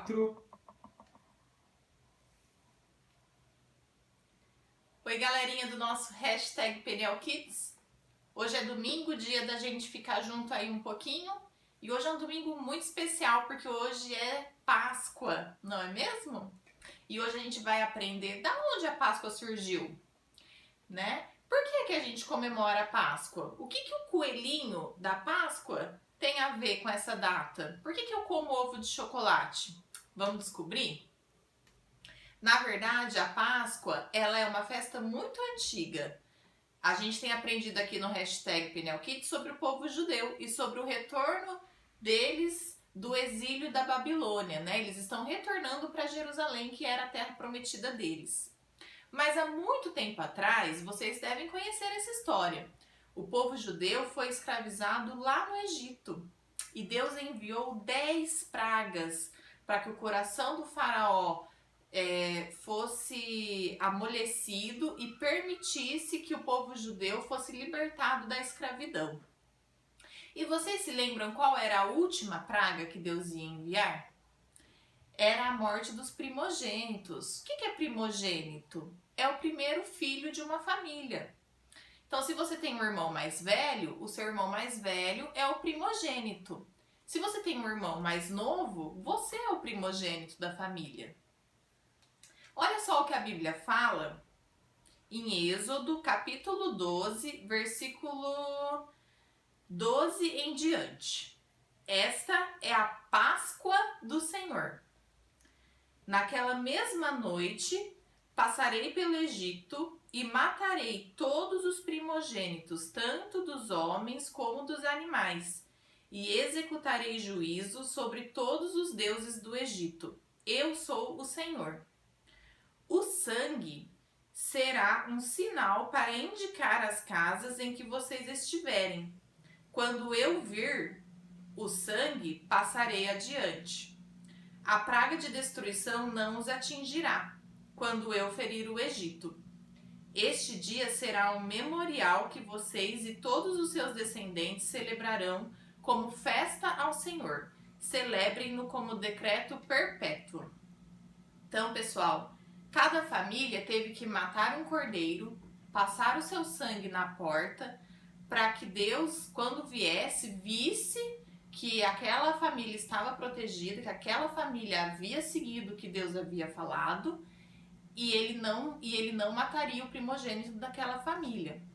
4. Oi, galerinha do nosso hashtag Peniel Kids. Hoje é domingo, dia da gente ficar junto aí um pouquinho. E hoje é um domingo muito especial, porque hoje é Páscoa, não é mesmo? E hoje a gente vai aprender da onde a Páscoa surgiu, né? Por que a gente comemora a Páscoa? O que o coelhinho da Páscoa tem a ver com essa data? Por que eu como ovo de chocolate? Vamos descobrir? Na verdade, a Páscoa, ela é uma festa muito antiga. A gente tem aprendido aqui no hashtag Peniel Kids sobre o povo judeu e sobre o retorno deles do exílio da Babilônia, né? Eles estão retornando para Jerusalém, que era a terra prometida deles. Mas há muito tempo atrás, vocês devem conhecer essa história. O povo judeu foi escravizado lá no Egito e Deus enviou 10 pragas para que o coração do faraó fosse amolecido e permitisse que o povo judeu fosse libertado da escravidão. E vocês se lembram qual era a última praga que Deus ia enviar? Era a morte dos primogênitos. O que é primogênito? É o primeiro filho de uma família. Então, se você tem um irmão mais velho, o seu irmão mais velho é o primogênito. Se você tem um irmão mais novo, você é o primogênito da família. Olha só o que a Bíblia fala em Êxodo, capítulo 12, versículo 12 em diante. Esta é a Páscoa do Senhor. Naquela mesma noite, passarei pelo Egito e matarei todos os primogênitos, tanto dos homens como dos animais, e executarei juízo sobre todos os deuses do Egito. Eu sou o Senhor. O sangue será um sinal para indicar as casas em que vocês estiverem. Quando eu vir o sangue, passarei adiante. A praga de destruição não os atingirá, quando eu ferir o Egito. Este dia será um memorial que vocês e todos os seus descendentes celebrarão como festa ao Senhor. Celebrem-no como decreto perpétuo. Então, pessoal, cada família teve que matar um cordeiro, passar o seu sangue na porta, para que Deus, quando viesse, visse que aquela família estava protegida, que aquela família havia seguido o que Deus havia falado, e ele não mataria o primogênito daquela família.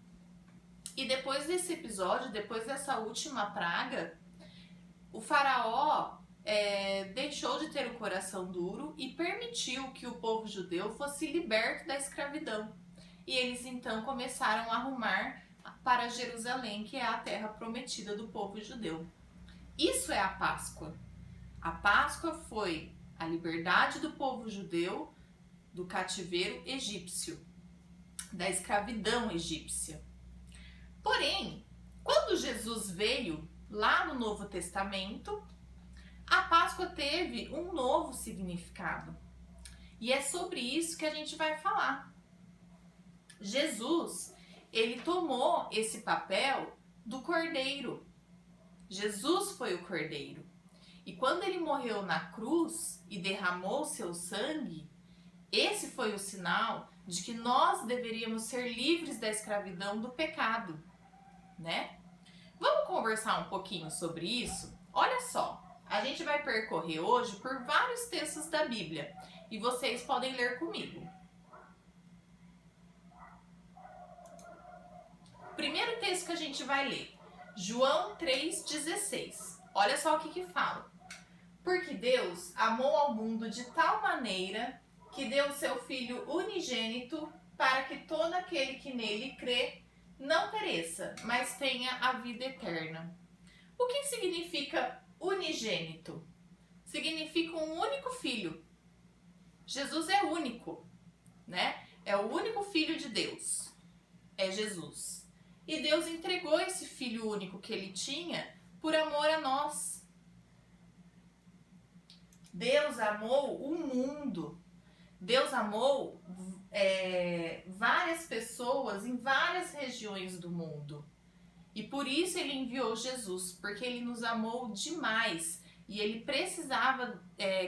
E depois desse episódio, depois dessa última praga, o faraó deixou de ter o coração duro e permitiu que o povo judeu fosse liberto da escravidão. E eles então começaram a rumar para Jerusalém, que é a terra prometida do povo judeu. Isso é a Páscoa. A Páscoa foi a liberdade do povo judeu do cativeiro egípcio, da escravidão egípcia. Porém, quando Jesus veio lá no Novo Testamento, a Páscoa teve um novo significado. E é sobre isso que a gente vai falar. Jesus, ele tomou esse papel do cordeiro. Jesus foi o cordeiro. E quando ele morreu na cruz e derramou seu sangue, esse foi o sinal de que nós deveríamos ser livres da escravidão do pecado, né? Vamos conversar um pouquinho sobre isso? Olha só, a gente vai percorrer hoje por vários textos da Bíblia e vocês podem ler comigo. O primeiro texto que a gente vai ler, João 3,16. Olha só o que fala. Porque Deus amou ao mundo de tal maneira que deu o seu Filho unigênito para que todo aquele que nele crê não pereça, mas tenha a vida eterna. O que significa unigênito? Significa um único filho. Jesus é único, né? É o único filho de Deus. É Jesus. E Deus entregou esse filho único que ele tinha por amor a nós. Deus amou o mundo. Deus amou várias pessoas em várias regiões do mundo. E por isso ele enviou Jesus, porque ele nos amou demais. E ele precisava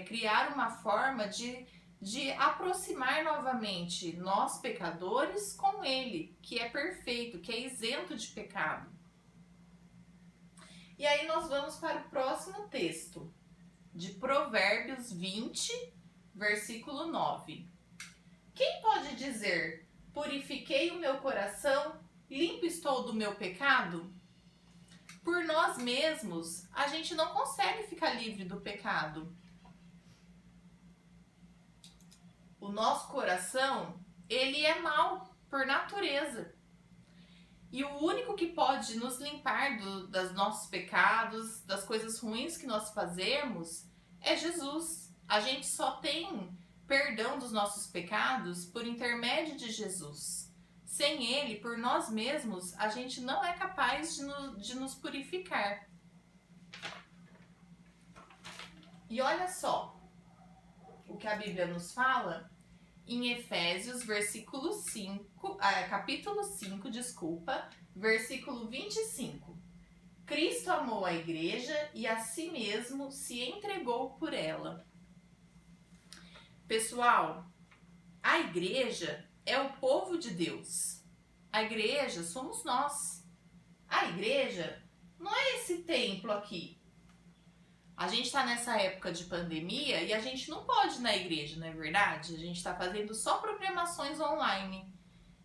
criar uma forma de aproximar novamente nós pecadores com ele, que é perfeito, que é isento de pecado. E aí nós vamos para o próximo texto, de Provérbios 20, versículo 9. Quem pode dizer, purifiquei o meu coração, limpo estou do meu pecado? Por nós mesmos, a gente não consegue ficar livre do pecado. O nosso coração, ele é mau por natureza. E o único que pode nos limpar dos nossos pecados, das coisas ruins que nós fazemos, é Jesus. A gente só tem perdão dos nossos pecados por intermédio de Jesus. Sem ele, por nós mesmos, a gente não é capaz de nos purificar. E olha só o que a Bíblia nos fala em Efésios, capítulo 5, versículo 25. Cristo amou a igreja e a si mesmo se entregou por ela. Pessoal, a igreja é o povo de Deus. A igreja somos nós. A igreja não é esse templo aqui. A gente está nessa época de pandemia e a gente não pode ir na igreja, não é verdade? A gente está fazendo só programações online.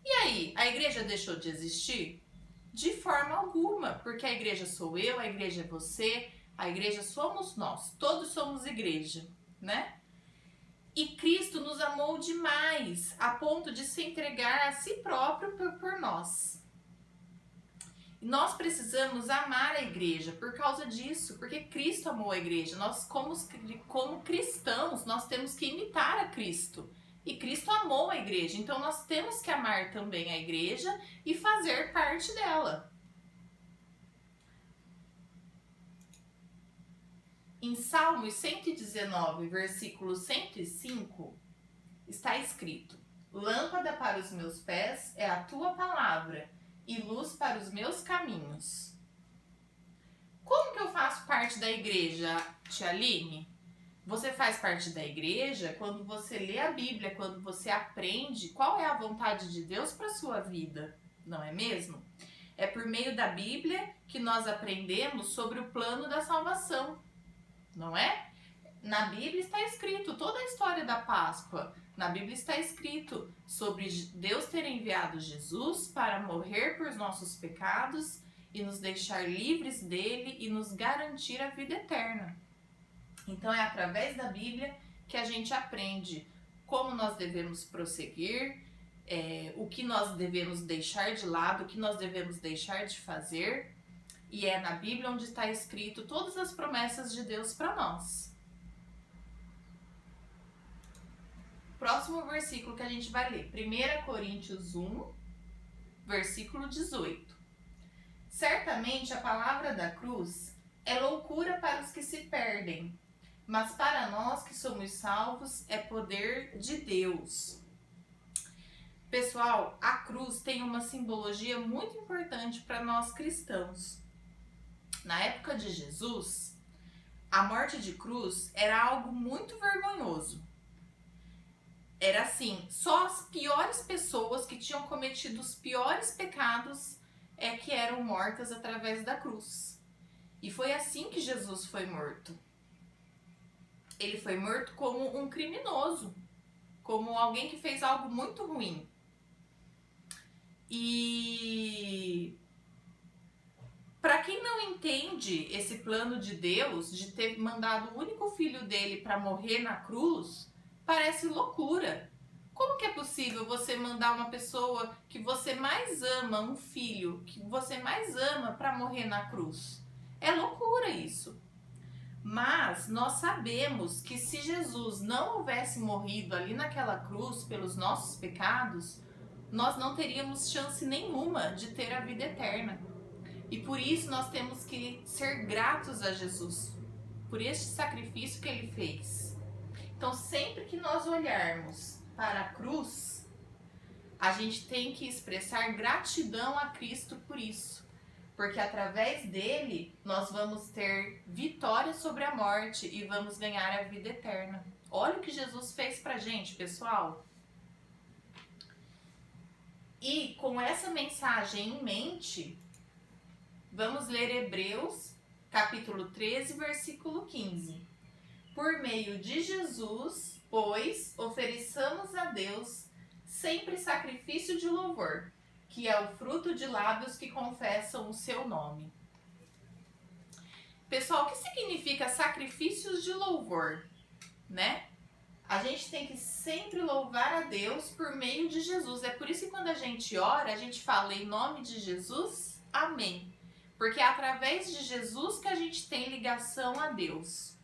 E aí, a igreja deixou de existir? De forma alguma, porque a igreja sou eu, a igreja é você, a igreja somos nós. Todos somos igreja, né? E Cristo nos amou demais, a ponto de se entregar a si próprio por nós. E nós precisamos amar a igreja por causa disso, porque Cristo amou a igreja. Nós, como cristãos, nós temos que imitar a Cristo. E Cristo amou a igreja, então nós temos que amar também a igreja e fazer parte dela. Em Salmos 119, versículo 105, está escrito: Lâmpada para os meus pés é a tua palavra e luz para os meus caminhos. Como que eu faço parte da igreja, Tia Aline? Você faz parte da igreja quando você lê a Bíblia, quando você aprende qual é a vontade de Deus para a sua vida, não é mesmo? É por meio da Bíblia que nós aprendemos sobre o plano da salvação. Não é? Na Bíblia está escrito toda a história da Páscoa. Na Bíblia está escrito sobre Deus ter enviado Jesus para morrer por nossos pecados e nos deixar livres dele e nos garantir a vida eterna. Então é através da Bíblia que a gente aprende como nós devemos prosseguir, o que nós devemos deixar de lado, o que nós devemos deixar de fazer. E é na Bíblia onde está escrito todas as promessas de Deus para nós. Próximo versículo que a gente vai ler, 1 Coríntios 1, versículo 18. Certamente a palavra da cruz é loucura para os que se perdem, mas para nós que somos salvos é poder de Deus. Pessoal, a cruz tem uma simbologia muito importante para nós cristãos. Na época de Jesus, a morte de cruz era algo muito vergonhoso. Era assim, só as piores pessoas que tinham cometido os piores pecados que eram mortas através da cruz. E foi assim que Jesus foi morto. Ele foi morto como um criminoso, como alguém que fez algo muito ruim. E para quem não entende esse plano de Deus, de ter mandado o único filho dele para morrer na cruz, parece loucura. Como que é possível você mandar uma pessoa que você mais ama, um filho que você mais ama, para morrer na cruz? É loucura isso. Mas nós sabemos que se Jesus não houvesse morrido ali naquela cruz pelos nossos pecados, nós não teríamos chance nenhuma de ter a vida eterna. E por isso nós temos que ser gratos a Jesus, por este sacrifício que ele fez. Então, sempre que nós olharmos para a cruz, a gente tem que expressar gratidão a Cristo por isso. porque através dele nós vamos ter vitória sobre a morte e vamos ganhar a vida eterna. Olha o que Jesus fez pra gente, pessoal. E com essa mensagem em mente, vamos ler Hebreus, capítulo 13, versículo 15. Por meio de Jesus, pois, ofereçamos a Deus sempre sacrifício de louvor, que é o fruto de lábios que confessam o seu nome. Pessoal, o que significa sacrifícios de louvor, né? A gente tem que sempre louvar a Deus por meio de Jesus. É por isso que quando a gente ora, a gente fala em nome de Jesus, amém. Porque é através de Jesus que a gente tem ligação a Deus.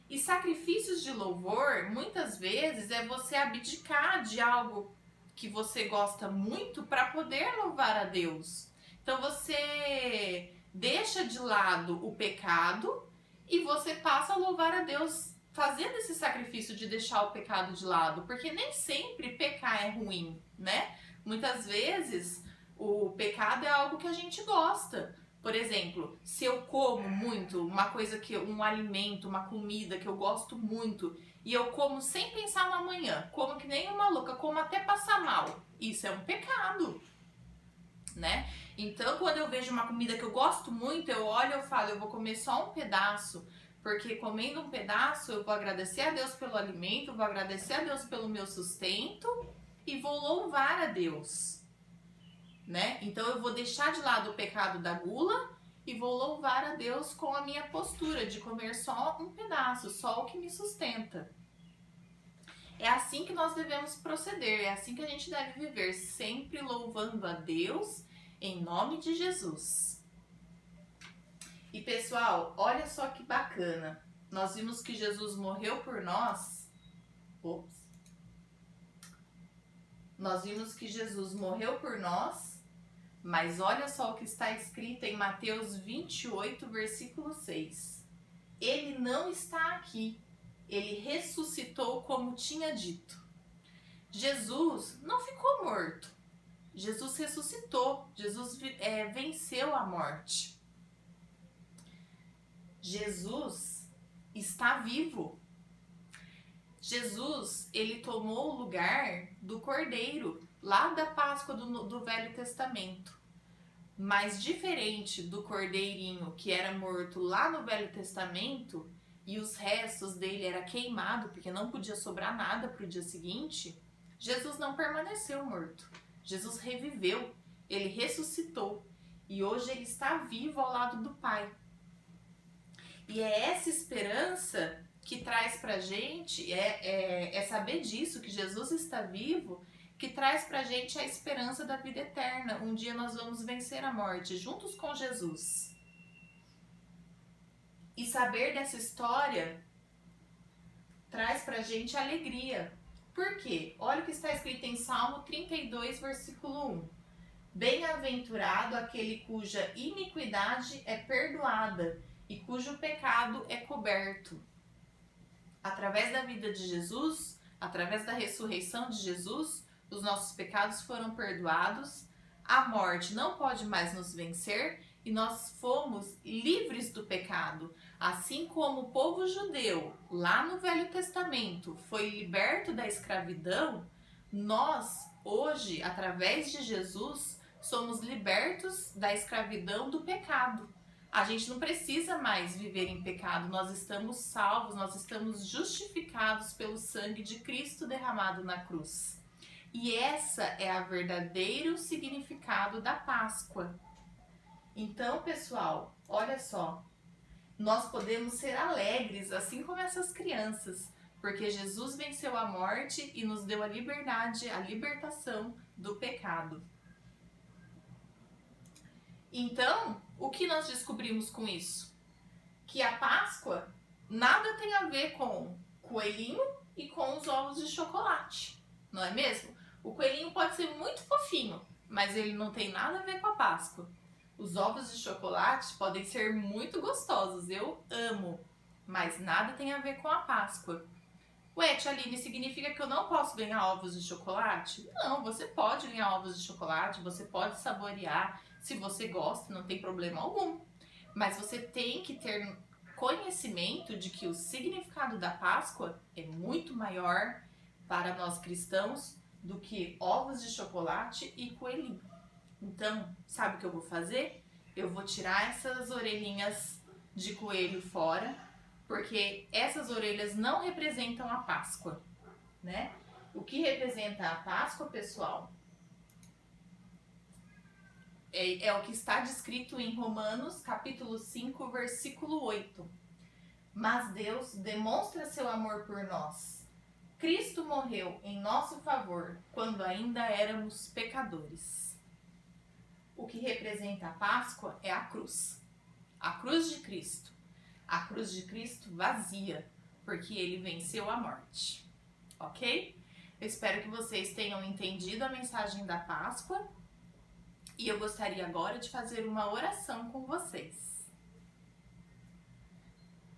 E sacrifícios de louvor, muitas vezes, é você abdicar de algo que você gosta muito para poder louvar a Deus. Então você deixa de lado o pecado e você passa a louvar a Deus fazendo esse sacrifício de deixar o pecado de lado, porque nem sempre pecar é ruim, né? Muitas vezes o pecado é algo que a gente gosta. Por exemplo, se eu como muito, um alimento, uma comida que eu gosto muito, e eu como sem pensar no amanhã, como que nem uma louca, como até passar mal, isso é um pecado, né? Então, quando eu vejo uma comida que eu gosto muito, eu olho e eu falo, eu vou comer só um pedaço, porque comendo um pedaço eu vou agradecer a Deus pelo alimento, vou agradecer a Deus pelo meu sustento e vou louvar a Deus, né? Então eu vou deixar de lado o pecado da gula e vou louvar a Deus com a minha postura de comer só um pedaço, só o que me sustenta. É assim que nós devemos proceder, é assim que a gente deve viver, sempre louvando a Deus em nome de Jesus. E pessoal, olha só que bacana. Nós vimos que Jesus morreu por nós. Nós vimos que Jesus morreu por nós, mas olha só o que está escrito em Mateus 28, versículo 6. Ele não está aqui. Ele ressuscitou como tinha dito. Jesus não ficou morto. Jesus ressuscitou. Jesus venceu a morte. Jesus está vivo. Jesus, ele tomou o lugar do Cordeiro, lá da Páscoa do Velho Testamento. Mas diferente do cordeirinho que era morto lá no Velho Testamento, e os restos dele era queimado, porque não podia sobrar nada para o dia seguinte, Jesus não permaneceu morto. Jesus reviveu, ele ressuscitou, e hoje ele está vivo ao lado do Pai. E é essa esperança que traz pra gente, é saber disso, que Jesus está vivo, que traz pra gente a esperança da vida eterna. Um dia nós vamos vencer a morte juntos com Jesus. E saber dessa história traz pra gente alegria. Por quê? Olha o que está escrito em Salmo 32, versículo 1. Bem-aventurado aquele cuja iniquidade é perdoada e cujo pecado é coberto. Através da vida de Jesus, através da ressurreição de Jesus, os nossos pecados foram perdoados, a morte não pode mais nos vencer e nós fomos livres do pecado. Assim como o povo judeu, lá no Velho Testamento, foi liberto da escravidão, nós, hoje, através de Jesus, somos libertos da escravidão do pecado. A gente não precisa mais viver em pecado, nós estamos salvos, nós estamos justificados pelo sangue de Cristo derramado na cruz. E essa é o verdadeiro significado da Páscoa. Então, pessoal, olha só, nós podemos ser alegres, assim como essas crianças, porque Jesus venceu a morte e nos deu a liberdade, a libertação do pecado. Então, o que nós descobrimos com isso? Que a Páscoa nada tem a ver com coelhinho e com os ovos de chocolate, não é mesmo? O coelhinho pode ser muito fofinho, mas ele não tem nada a ver com a Páscoa. Os ovos de chocolate podem ser muito gostosos, eu amo, mas nada tem a ver com a Páscoa. Ué, tia Aline, significa que eu não posso ganhar ovos de chocolate? Não, você pode ganhar ovos de chocolate, você pode saborear. Se você gosta, não tem problema algum. Mas você tem que ter conhecimento de que o significado da Páscoa é muito maior para nós cristãos do que ovos de chocolate e coelhinho. Então, sabe o que eu vou fazer? Eu vou tirar essas orelhinhas de coelho fora, porque essas orelhas não representam a Páscoa, né? O que representa a Páscoa, pessoal, é o que está descrito em Romanos, capítulo 5, versículo 8. Mas Deus demonstra seu amor por nós. Cristo morreu em nosso favor quando ainda éramos pecadores. O que representa a Páscoa é a cruz de Cristo. A cruz de Cristo vazia, porque ele venceu a morte. Ok? Eu espero que vocês tenham entendido a mensagem da Páscoa e eu gostaria agora de fazer uma oração com vocês.